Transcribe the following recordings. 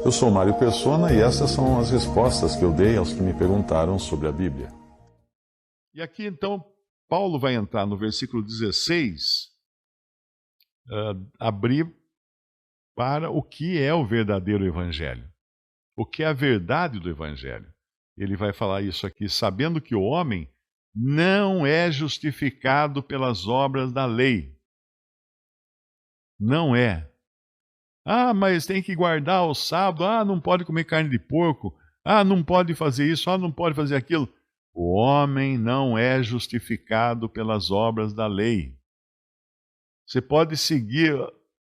Eu sou Mário Persona e essas são as respostas que eu dei aos que me perguntaram sobre a Bíblia. E aqui então, Paulo vai entrar no versículo 16, abrir para o que é o verdadeiro Evangelho. O que é a verdade do Evangelho. Ele vai falar isso aqui, sabendo que o homem não é justificado pelas obras da lei. Não é. Ah, mas tem que guardar o sábado. Ah, não pode comer carne de porco. Ah, não pode fazer isso. Ah, não pode fazer aquilo. O homem não é justificado pelas obras da lei. Você pode seguir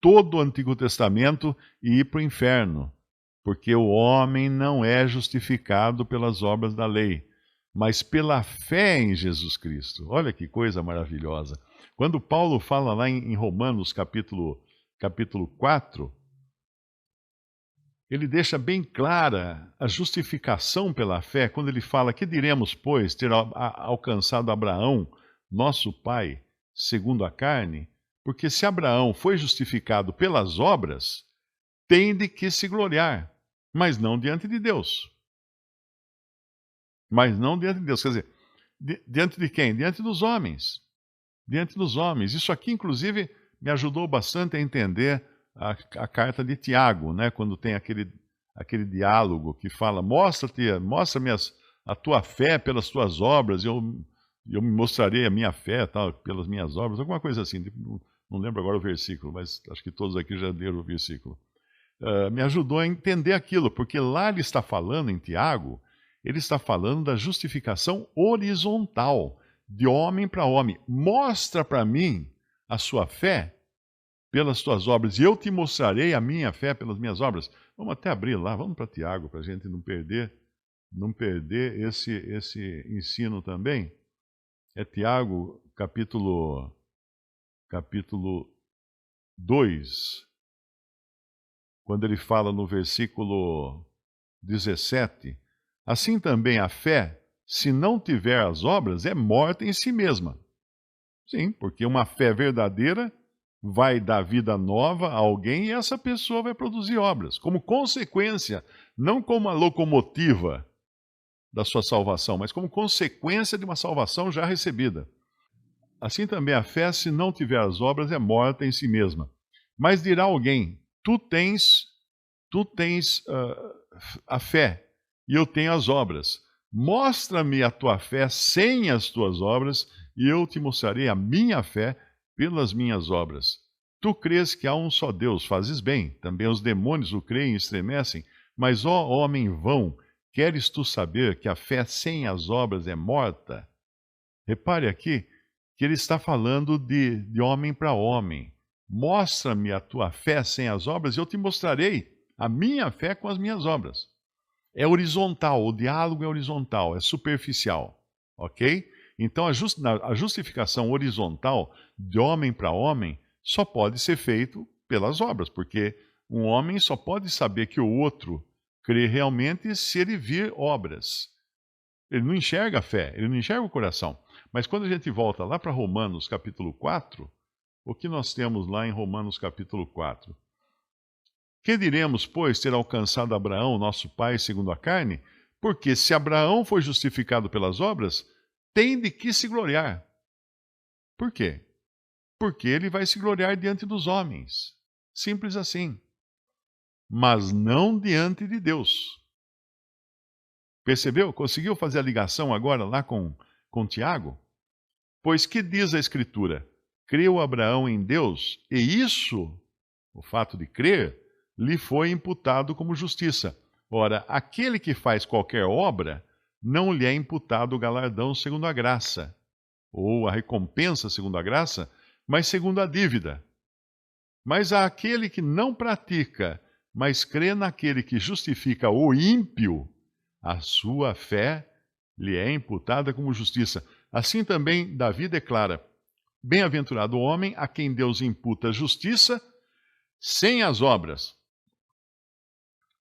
todo o Antigo Testamento e ir para o inferno, porque o homem não é justificado pelas obras da lei, mas pela fé em Jesus Cristo. Olha que coisa maravilhosa. Quando Paulo fala lá em Romanos capítulo 4, ele deixa bem clara a justificação pela fé, quando ele fala: que diremos, pois, ter alcançado Abraão, nosso pai, segundo a carne? Porque se Abraão foi justificado pelas obras, tem de que se gloriar, mas não diante de Deus. Mas não diante de Deus, quer dizer, diante de quem? Diante dos homens. Diante dos homens. Isso aqui, inclusive, me ajudou bastante a entender a carta de Tiago, né? Quando tem aquele diálogo que fala: mostra-me a tua fé pelas tuas obras, eu me mostrarei a minha fé pelas minhas obras, alguma coisa assim. Não lembro agora o versículo, mas acho que todos aqui já leram o versículo. Me ajudou a entender aquilo, porque lá ele está falando, em Tiago, ele está falando da justificação horizontal, de homem para homem. Mostra para mim a sua fé pelas tuas obras, e eu te mostrarei a minha fé pelas minhas obras. Vamos até abrir lá, vamos para Tiago, para a gente não perder esse ensino também. É Tiago, capítulo 2, quando ele fala no versículo 17, assim também a fé, se não tiver as obras, é morta em si mesma. Sim, porque uma fé verdadeira vai dar vida nova a alguém e essa pessoa vai produzir obras, como consequência, não como uma locomotiva da sua salvação, mas como consequência de uma salvação já recebida. Assim também a fé, se não tiver as obras, é morta em si mesma. Mas dirá alguém: tu tens a fé e eu tenho as obras. Mostra-me a tua fé sem as tuas obras e eu te mostrarei a minha fé pelas minhas obras. Tu crês que há um só Deus, fazes bem. Também os demônios o creem e estremecem. Mas, ó homem vão, queres tu saber que a fé sem as obras é morta? Repare aqui que ele está falando de homem para homem. Mostra-me a tua fé sem as obras e eu te mostrarei a minha fé com as minhas obras. É horizontal, o diálogo é horizontal, é superficial, ok? Então a justificação horizontal de homem para homem só pode ser feito pelas obras, porque um homem só pode saber que o outro crê realmente se ele vir obras. Ele não enxerga a fé, ele não enxerga o coração. Mas quando a gente volta lá para Romanos capítulo 4, o que nós temos lá em Romanos capítulo 4? Que diremos, pois, ter alcançado Abraão, nosso pai, segundo a carne? Porque se Abraão foi justificado pelas obras, tem de que se gloriar. Por quê? Porque ele vai se gloriar diante dos homens. Simples assim. Mas não diante de Deus. Percebeu? Conseguiu fazer a ligação agora lá com Tiago? Pois que diz a Escritura? Creu Abraão em Deus, e isso, o fato de crer, lhe foi imputado como justiça. Ora, aquele que faz qualquer obra, não lhe é imputado o galardão segundo a graça, ou a recompensa segundo a graça, mas segundo a dívida. Mas aquele que não pratica, mas crê naquele que justifica o ímpio, a sua fé lhe é imputada como justiça. Assim também Davi declara: bem-aventurado o homem a quem Deus imputa justiça sem as obras,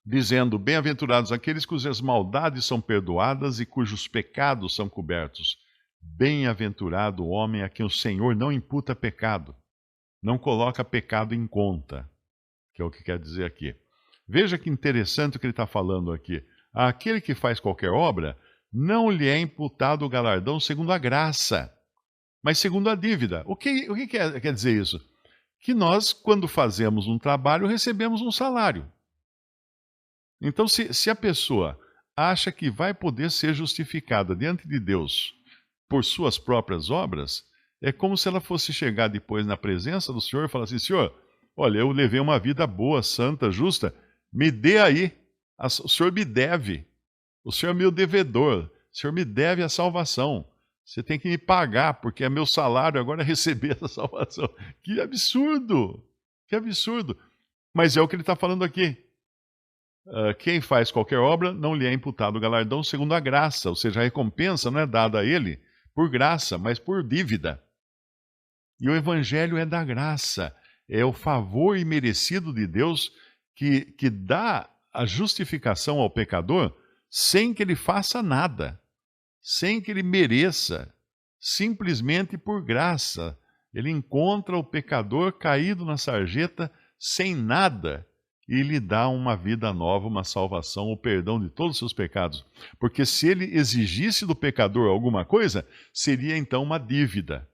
dizendo: bem-aventurados aqueles cujas maldades são perdoadas e cujos pecados são cobertos. Bem-aventurado o homem a quem o Senhor não imputa pecado, não coloca pecado em conta. que é o que quer dizer aqui. Veja que interessante o que ele está falando aqui. Aquele que faz qualquer obra, não lhe é imputado o galardão segundo a graça, mas segundo a dívida. O que quer dizer isso? Que nós, quando fazemos um trabalho, recebemos um salário. Então, se a pessoa acha que vai poder ser justificada diante de Deus por suas próprias obras, é como se ela fosse chegar depois na presença do Senhor e falar assim: Senhor, olha, eu levei uma vida boa, santa, justa, me dê aí, o Senhor me deve, o Senhor é meu devedor, o Senhor me deve a salvação, você tem que me pagar, porque é meu salário agora receber essa salvação. Que absurdo, que absurdo. Mas é o que ele está falando aqui. Quem faz qualquer obra, não lhe é imputado o galardão segundo a graça, ou seja, a recompensa não é dada a ele por graça, mas por dívida. E o evangelho é da graça, é o favor imerecido de Deus que dá a justificação ao pecador sem que ele faça nada, sem que ele mereça, simplesmente por graça. Ele encontra o pecador caído na sarjeta sem nada e lhe dá uma vida nova, uma salvação, o perdão de todos os seus pecados. Porque se ele exigisse do pecador alguma coisa, seria então uma dívida.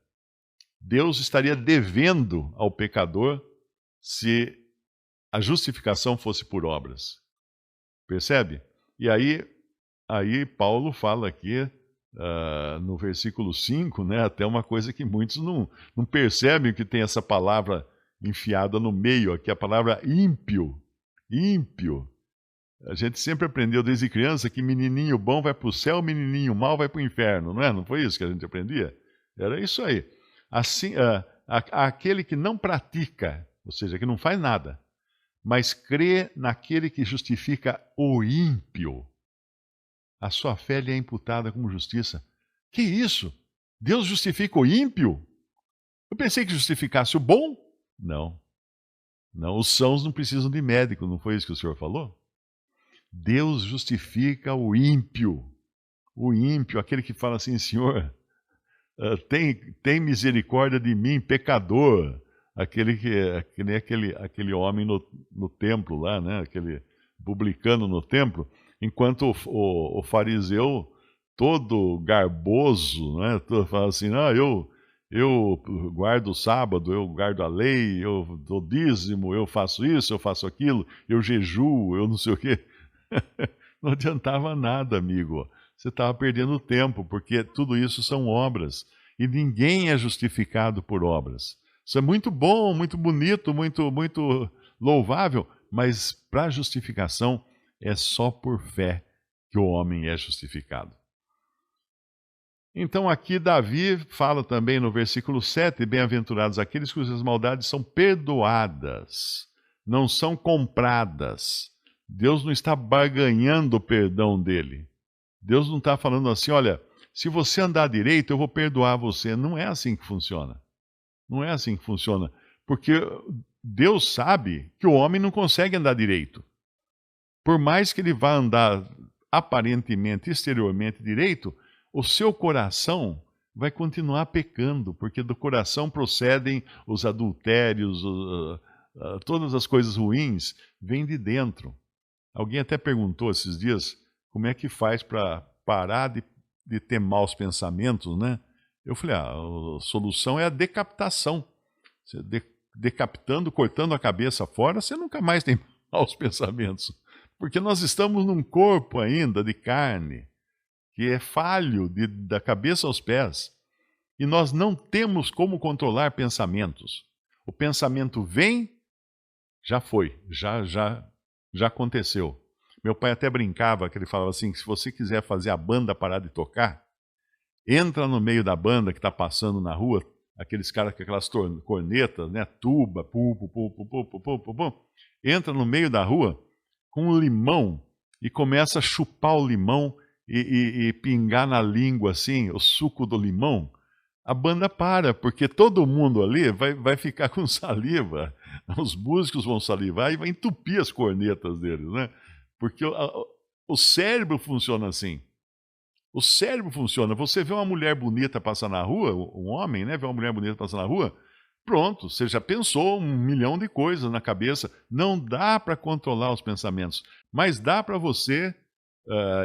Deus estaria devendo ao pecador se a justificação fosse por obras. Percebe? E aí Paulo fala aqui, no versículo 5, né, até uma coisa que muitos não percebem, que tem essa palavra enfiada no meio aqui, a palavra ímpio. Ímpio. A gente sempre aprendeu desde criança que menininho bom vai para o céu, menininho mau vai para o inferno, não é? Não foi isso que a gente aprendia? Era isso aí. Assim, aquele que não pratica, ou seja, que não faz nada, mas crê naquele que justifica o ímpio, a sua fé lhe é imputada como justiça. Que isso? Deus justifica o ímpio? Eu pensei que justificasse o bom. Não. Não, os sãos não precisam de médico, não foi isso que o senhor falou? Deus justifica o ímpio. O ímpio, aquele que fala assim: Senhor, tem misericórdia de mim, pecador. Aquele homem no templo lá, né? Aquele publicano no templo, enquanto o fariseu, todo garboso, né? Fala assim: eu guardo o sábado, eu guardo a lei, eu dou dízimo, eu faço isso, eu faço aquilo, eu jejuo, eu não sei o quê. Não adiantava nada, amigo. Você estava perdendo tempo, porque tudo isso são obras. E ninguém é justificado por obras. Isso é muito bom, muito bonito, muito louvável, mas para a justificação é só por fé que o homem é justificado. Então aqui Davi fala também no versículo 7, bem-aventurados aqueles cujas maldades são perdoadas, não são compradas. Deus não está barganhando o perdão dele. Deus não está falando assim: olha, se você andar direito, eu vou perdoar você. Não é assim que funciona. Não é assim que funciona. Porque Deus sabe que o homem não consegue andar direito. Por mais que ele vá andar aparentemente, exteriormente direito, o seu coração vai continuar pecando, porque do coração procedem os adultérios, todas as coisas ruins, vêm de dentro. Alguém até perguntou esses dias como é que faz para parar de ter maus pensamentos, né? Eu falei: a solução é a decapitação. Você decapitando, cortando a cabeça fora, você nunca mais tem maus pensamentos. Porque nós estamos num corpo ainda de carne, que é falho da cabeça aos pés. E nós não temos como controlar pensamentos. O pensamento vem, já foi, já aconteceu. Meu pai até brincava, que ele falava assim: se você quiser fazer a banda parar de tocar, entra no meio da banda que está passando na rua, aqueles caras com aquelas cornetas, né, tuba, entra no meio da rua com um limão e começa a chupar o limão e pingar na língua assim, o suco do limão. A banda para, porque todo mundo ali vai ficar com saliva. Os músicos vão salivar e vai entupir as cornetas deles, né? Porque o cérebro funciona assim. O cérebro funciona. Você vê uma mulher bonita passar na rua, um homem, né? Vê uma mulher bonita passar na rua, Pronto, você já pensou 1 milhão de coisas na cabeça. Não dá para controlar os pensamentos, mas dá para você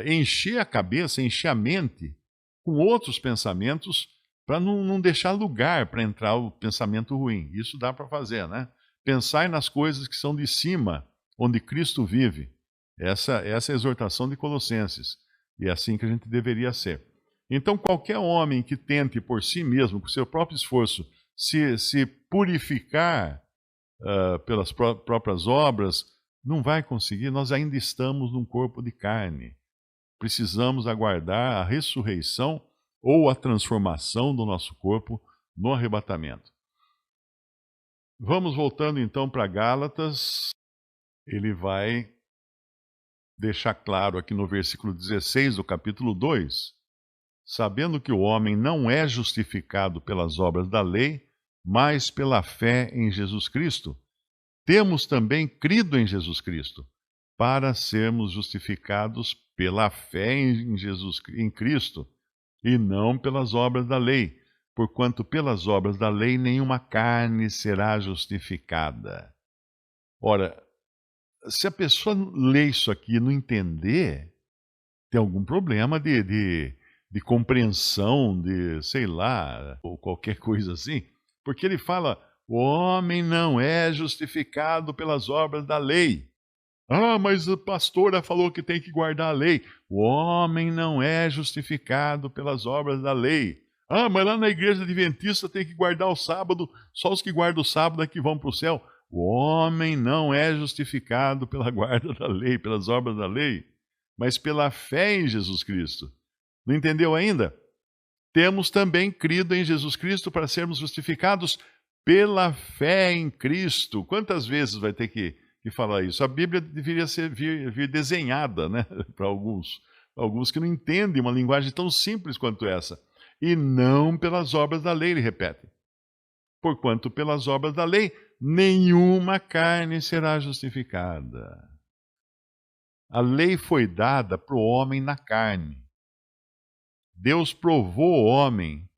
encher a cabeça, encher a mente com outros pensamentos para não deixar lugar para entrar o pensamento ruim. Isso dá para fazer, né? Pensar nas coisas que são de cima, onde Cristo vive. Essa é a exortação de Colossenses. E é assim que a gente deveria ser. Então, qualquer homem que tente por si mesmo, com seu próprio esforço, se purificar pelas próprias obras, não vai conseguir. Nós ainda estamos num corpo de carne. Precisamos aguardar a ressurreição ou a transformação do nosso corpo no arrebatamento. Vamos voltando então para Gálatas. Ele vai deixar claro aqui no versículo 16 do capítulo 2, sabendo que o homem não é justificado pelas obras da lei, mas pela fé em Jesus Cristo. Temos também crido em Jesus Cristo, para sermos justificados pela fé em Cristo, e não pelas obras da lei, porquanto pelas obras da lei nenhuma carne será justificada. Ora, se a pessoa ler isso aqui e não entender, tem algum problema de compreensão, de, sei lá, ou qualquer coisa assim, porque ele fala, o homem não é justificado pelas obras da lei. Ah, mas a pastora falou que tem que guardar a lei. O homem não é justificado pelas obras da lei. Ah, mas lá na igreja adventista tem que guardar o sábado, só os que guardam o sábado é que vão para o céu. O homem não é justificado pela guarda da lei, pelas obras da lei, mas pela fé em Jesus Cristo. Não entendeu ainda? Temos também crido em Jesus Cristo para sermos justificados pela fé em Cristo. Quantas vezes vai ter que falar isso? A Bíblia deveria vir desenhada, né? Para alguns que não entendem uma linguagem tão simples quanto essa. E não pelas obras da lei, ele repete. Porquanto pelas obras da lei, nenhuma carne será justificada. A lei foi dada para o homem na carne. Deus provou o homem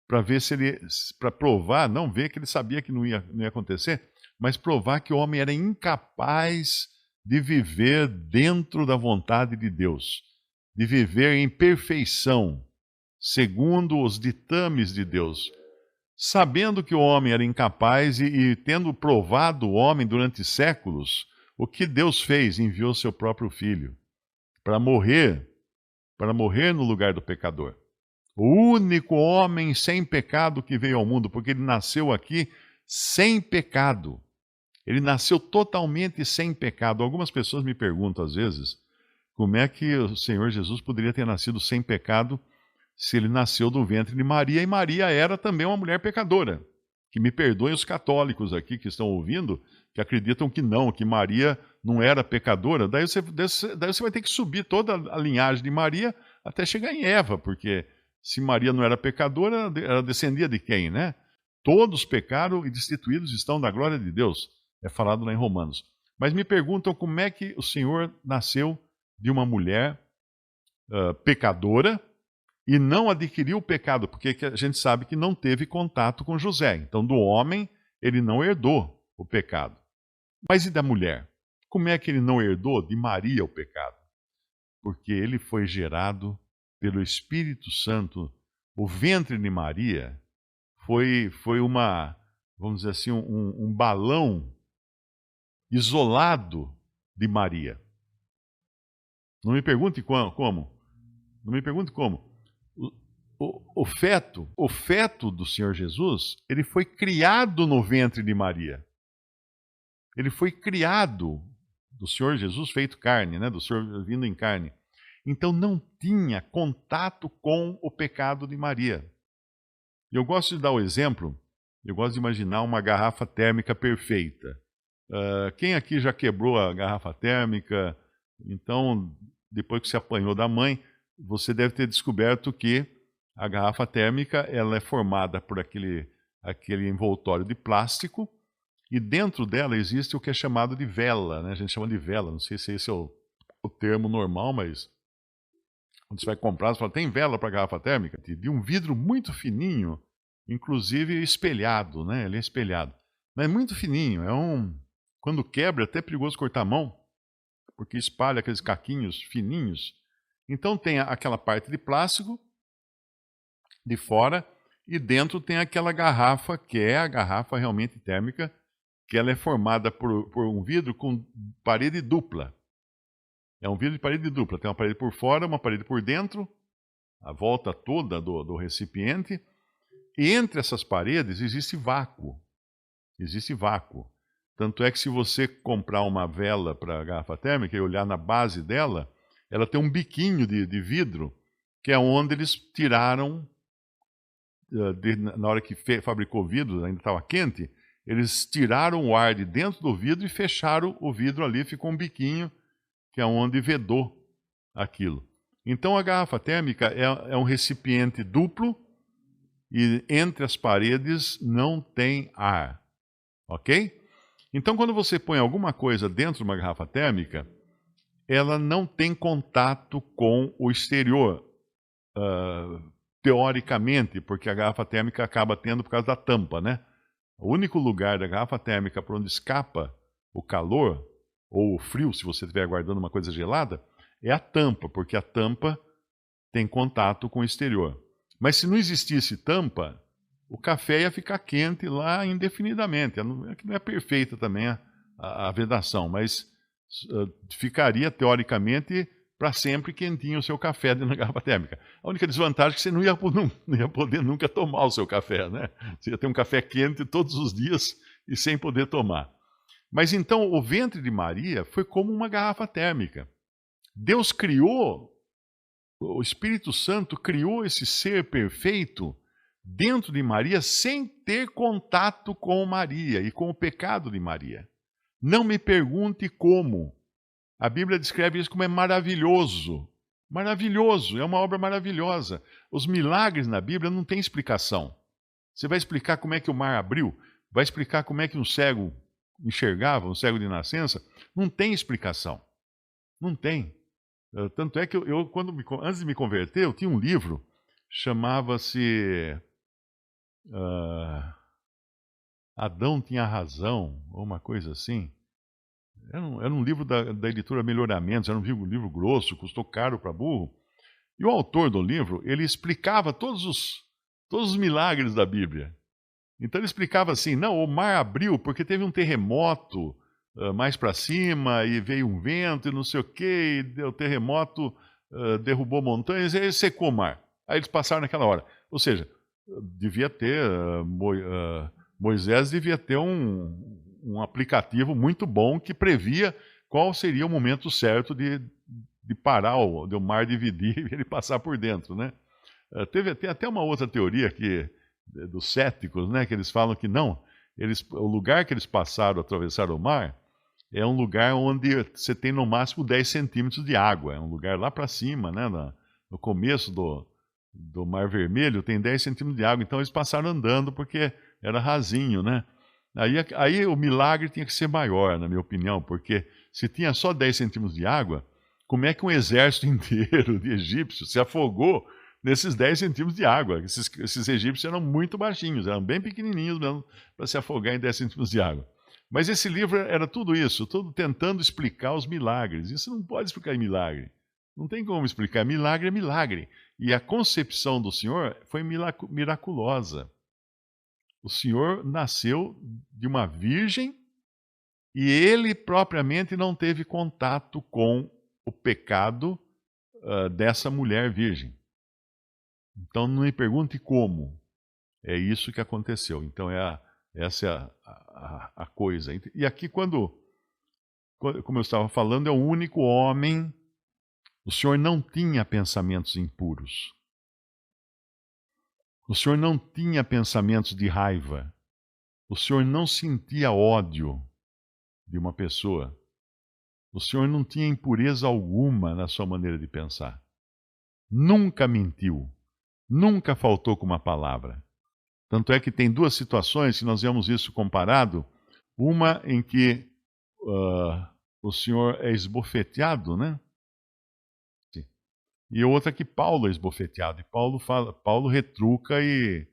para ver se ele, para provar, não ver que ele sabia que não ia acontecer, mas provar que o homem era incapaz de viver dentro da vontade de Deus, de viver em perfeição, segundo os ditames de Deus. Sabendo que o homem era incapaz e tendo provado o homem durante séculos, o que Deus fez? Enviou seu próprio filho para morrer no lugar do pecador. O único homem sem pecado que veio ao mundo, porque ele nasceu aqui sem pecado. Ele nasceu totalmente sem pecado. Algumas pessoas me perguntam às vezes, como é que o Senhor Jesus poderia ter nascido sem pecado se ele nasceu do ventre de Maria, e Maria era também uma mulher pecadora. Que me perdoem os católicos aqui que estão ouvindo, que acreditam que não, que Maria não era pecadora. Daí você vai ter que subir toda a linhagem de Maria até chegar em Eva, porque se Maria não era pecadora, ela descendia de quem, né? Todos pecaram e destituídos estão da glória de Deus. É falado lá em Romanos. Mas me perguntam como é que o Senhor nasceu de uma mulher pecadora, e não adquiriu o pecado, porque a gente sabe que não teve contato com José. Então, do homem, ele não herdou o pecado. Mas e da mulher? Como é que ele não herdou de Maria o pecado? Porque ele foi gerado pelo Espírito Santo. O ventre de Maria foi uma, vamos dizer assim, um balão isolado de Maria. Não me pergunte como. Não me pergunte como. O feto do Senhor Jesus, ele foi criado no ventre de Maria. Ele foi criado do Senhor Jesus feito carne, né? Do Senhor vindo em carne. Então não tinha contato com o pecado de Maria. E eu gosto de dar o exemplo, eu gosto de imaginar uma garrafa térmica perfeita. Quem aqui já quebrou a garrafa térmica? Então, depois que se apanhou da mãe, você deve ter descoberto que a garrafa térmica ela é formada por aquele envoltório de plástico e dentro dela existe o que é chamado de vela, né? A gente chama de vela, não sei se esse é o termo normal, mas quando você vai comprar, você fala, tem vela para garrafa térmica? De um vidro muito fininho, inclusive espelhado, né? Ele é espelhado. Mas é muito fininho, quando quebra é até perigoso cortar a mão, porque espalha aqueles caquinhos fininhos. Então tem aquela parte de plástico de fora e dentro tem aquela garrafa que é a garrafa realmente térmica, que ela é formada por um vidro com parede dupla. É um vidro de parede dupla, tem uma parede por fora, uma parede por dentro, a volta toda do recipiente, e entre essas paredes existe vácuo. Existe vácuo. Tanto é que se você comprar uma vela para a garrafa térmica e olhar na base dela, ela tem um biquinho de vidro, que é onde eles tiraram, na hora que fabricou o vidro, ainda estava quente, eles tiraram o ar de dentro do vidro e fecharam o vidro ali, ficou um biquinho, que é onde vedou aquilo. Então a garrafa térmica é um recipiente duplo e entre as paredes não tem ar. Ok? Então quando você põe alguma coisa dentro de uma garrafa térmica, ela não tem contato com o exterior, teoricamente, porque a garrafa térmica acaba tendo por causa da tampa, né? O único lugar da garrafa térmica por onde escapa o calor ou o frio, se você estiver guardando uma coisa gelada, é a tampa, porque a tampa tem contato com o exterior. Mas se não existisse tampa, o café ia ficar quente lá indefinidamente. Não é perfeita também a vedação, mas ficaria, teoricamente, para sempre quentinho o seu café dentro da garrafa térmica. A única desvantagem é que você não ia poder nunca tomar o seu café, né? Você ia ter um café quente todos os dias e sem poder tomar. Mas então o ventre de Maria foi como uma garrafa térmica. Deus criou, o Espírito Santo criou esse ser perfeito dentro de Maria sem ter contato com Maria e com o pecado de Maria. Não me pergunte como. A Bíblia descreve isso como é maravilhoso. Maravilhoso, é uma obra maravilhosa. Os milagres na Bíblia não têm explicação. Você vai explicar como é que o mar abriu? Vai explicar como é que um cego enxergava, um cego de nascença? Não tem explicação. Não tem. Tanto é que antes de me converter, eu tinha um livro, chamava-se Adão Tinha Razão, ou uma coisa assim. Era um livro da editora Melhoramentos, era um livro grosso, custou caro para burro. E o autor do livro, ele explicava todos os milagres da Bíblia. Então ele explicava assim, não, o mar abriu porque teve um terremoto mais para cima, e veio um vento e não sei o quê, e o terremoto derrubou montanhas, e aí secou o mar. Aí eles passaram naquela hora. Ou seja, devia ter, Moisés devia ter um aplicativo muito bom que previa qual seria o momento certo de parar, de o mar dividir e ele passar por dentro, né? Tem até uma outra teoria dos céticos, né, que eles falam que não, o lugar que eles atravessaram o mar, é um lugar onde você tem no máximo 10 centímetros de água, é um lugar lá para cima, né, no começo do Mar Vermelho, tem 10 centímetros de água, então eles passaram andando porque era rasinho, né? Aí o milagre tinha que ser maior, na minha opinião, porque se tinha só 10 centímetros de água, como é que um exército inteiro de egípcios se afogou nesses 10 centímetros de água? Esses egípcios eram muito baixinhos, eram bem pequenininhos mesmo para se afogar em 10 centímetros de água. Mas esse livro era tudo isso, tudo tentando explicar os milagres. Isso não pode explicar em milagre. Não tem como explicar. Milagre é milagre. E a concepção do Senhor foi miraculosa. O Senhor nasceu de uma virgem e ele propriamente não teve contato com o pecado dessa mulher virgem. Então não me pergunte como. É isso que aconteceu. Então essa é a coisa. E aqui como eu estava falando, é o único homem. O Senhor não tinha pensamentos impuros. O Senhor não tinha pensamentos de raiva. O Senhor não sentia ódio de uma pessoa. O Senhor não tinha impureza alguma na sua maneira de pensar. Nunca mentiu. Nunca faltou com uma palavra. Tanto é que tem duas situações, se nós vemos isso comparado, uma em que o Senhor é esbofeteado, né? E outra que Paulo é esbofeteado. E Paulo retruca e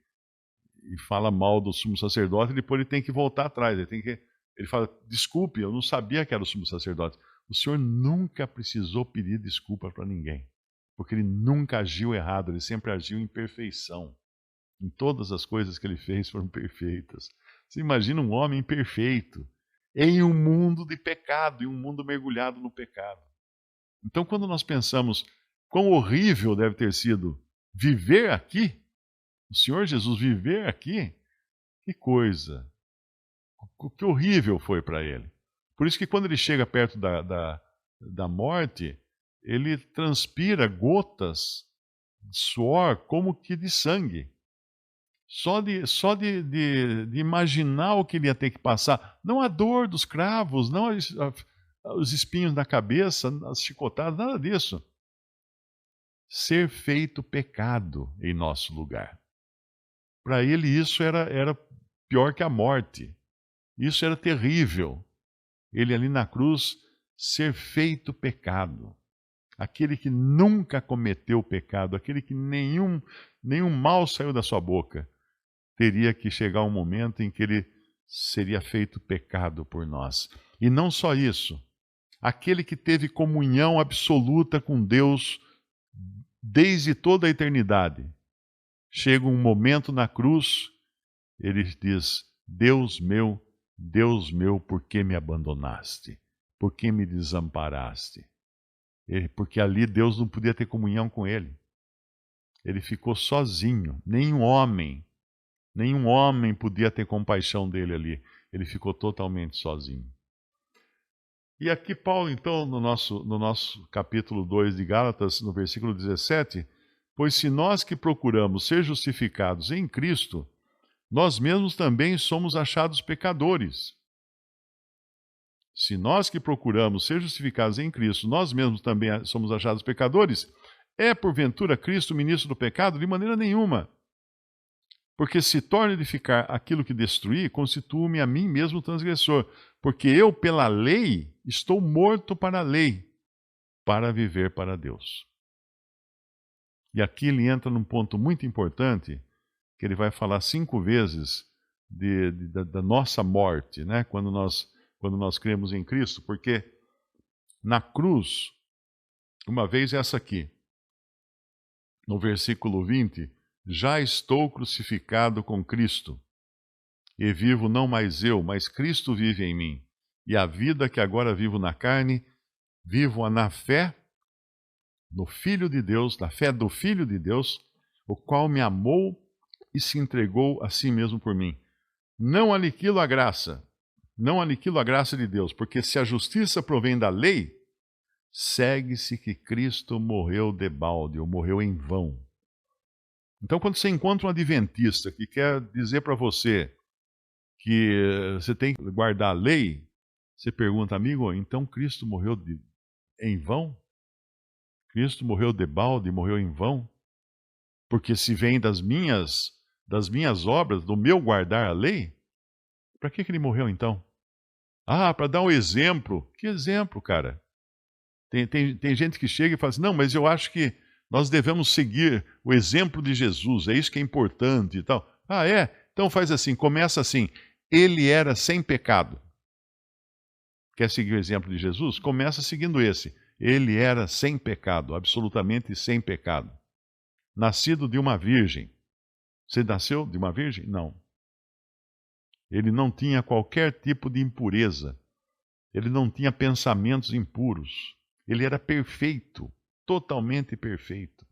e fala mal do sumo sacerdote, e depois ele tem que voltar atrás. Ele fala, desculpe, eu não sabia que era o sumo sacerdote. O Senhor nunca precisou pedir desculpa para ninguém, porque ele nunca agiu errado, ele sempre agiu em perfeição. Em todas as coisas que ele fez foram perfeitas. Você imagina um homem perfeito em um mundo de pecado, em um mundo mergulhado no pecado. Então, quando nós pensamos quão horrível deve ter sido viver aqui, o Senhor Jesus viver aqui, que coisa, que horrível foi para ele. Por isso que quando ele chega perto da morte, ele transpira gotas de suor como que de sangue. Só de imaginar o que ele ia ter que passar, não a dor dos cravos, não os espinhos na cabeça, as chicotadas, nada disso. Ser feito pecado em nosso lugar. Para ele isso era pior que a morte. Isso era terrível. Ele ali na cruz, ser feito pecado. Aquele que nunca cometeu pecado, aquele que nenhum mal saiu da sua boca, teria que chegar um momento em que ele seria feito pecado por nós. E não só isso, aquele que teve comunhão absoluta com Deus desde toda a eternidade. Chega um momento na cruz, ele diz, Deus meu, por que me abandonaste? Por que me desamparaste? Porque ali Deus não podia ter comunhão com ele. Ele ficou sozinho, nenhum homem podia ter compaixão dele ali. Ele ficou totalmente sozinho. E aqui Paulo, então, no nosso capítulo 2 de Gálatas, no versículo 17, pois se nós que procuramos ser justificados em Cristo, nós mesmos também somos achados pecadores. Se nós que procuramos ser justificados em Cristo, nós mesmos também somos achados pecadores, é porventura Cristo ministro do pecado? De maneira nenhuma. Porque se torna edificar aquilo que destruí, constituo-me a mim mesmo transgressor. Porque eu, pela lei, estou morto para a lei, para viver para Deus. E aqui ele entra num ponto muito importante, que ele vai falar 5 vezes da nossa morte, né? Quando nós cremos em Cristo, porque na cruz, uma vez essa aqui, no versículo 20, já estou crucificado com Cristo, e vivo não mais eu, mas Cristo vive em mim. E a vida que agora vivo na carne, vivo-a na fé no Filho de Deus, na fé do Filho de Deus, o qual me amou e se entregou a si mesmo por mim. Não aniquilo a graça de Deus, porque se a justiça provém da lei, segue-se que Cristo morreu debalde, ou morreu em vão. Então, quando você encontra um adventista que quer dizer para você que você tem que guardar a lei, você pergunta, amigo, então Cristo morreu em vão? Cristo morreu debalde, morreu em vão? Porque se vem das minhas obras, do meu guardar a lei, para que ele morreu então? Ah, para dar um exemplo. Que exemplo, cara? Tem gente que chega e fala assim, não, mas eu acho que nós devemos seguir o exemplo de Jesus, é isso que é importante e tal. Ah, é? Então faz assim, começa assim, ele era sem pecado. Quer seguir o exemplo de Jesus? Começa seguindo esse. Ele era sem pecado, absolutamente sem pecado. Nascido de uma virgem. Você nasceu de uma virgem? Não. Ele não tinha qualquer tipo de impureza. Ele não tinha pensamentos impuros. Ele era perfeito, totalmente perfeito.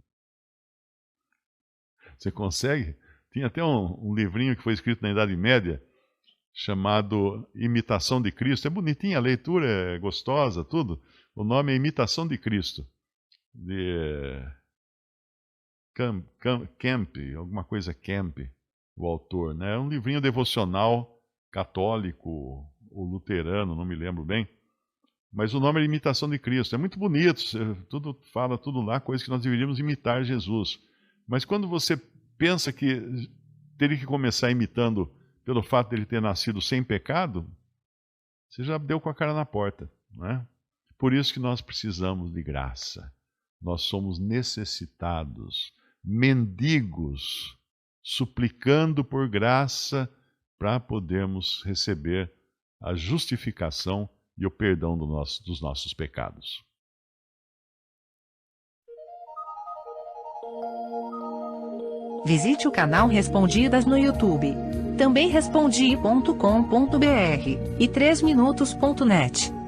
Você consegue? Tinha até um livrinho que foi escrito na Idade Média, chamado Imitação de Cristo. É bonitinha a leitura, é gostosa, tudo. O nome é Imitação de Cristo. De Kemp, alguma coisa Kemp, o autor, né? É um livrinho devocional católico ou luterano, não me lembro bem. Mas o nome é Imitação de Cristo. É muito bonito, fala tudo lá, coisas que nós deveríamos imitar Jesus. Mas quando você pensa que teria que começar imitando pelo fato de ele ter nascido sem pecado, você já deu com a cara na porta, não é? Por isso que nós precisamos de graça. Nós somos necessitados, mendigos suplicando por graça para podermos receber a justificação e o perdão dos nossos pecados. Visite o canal Respondidas no YouTube. Também respondi.com.br e 3minutos.net.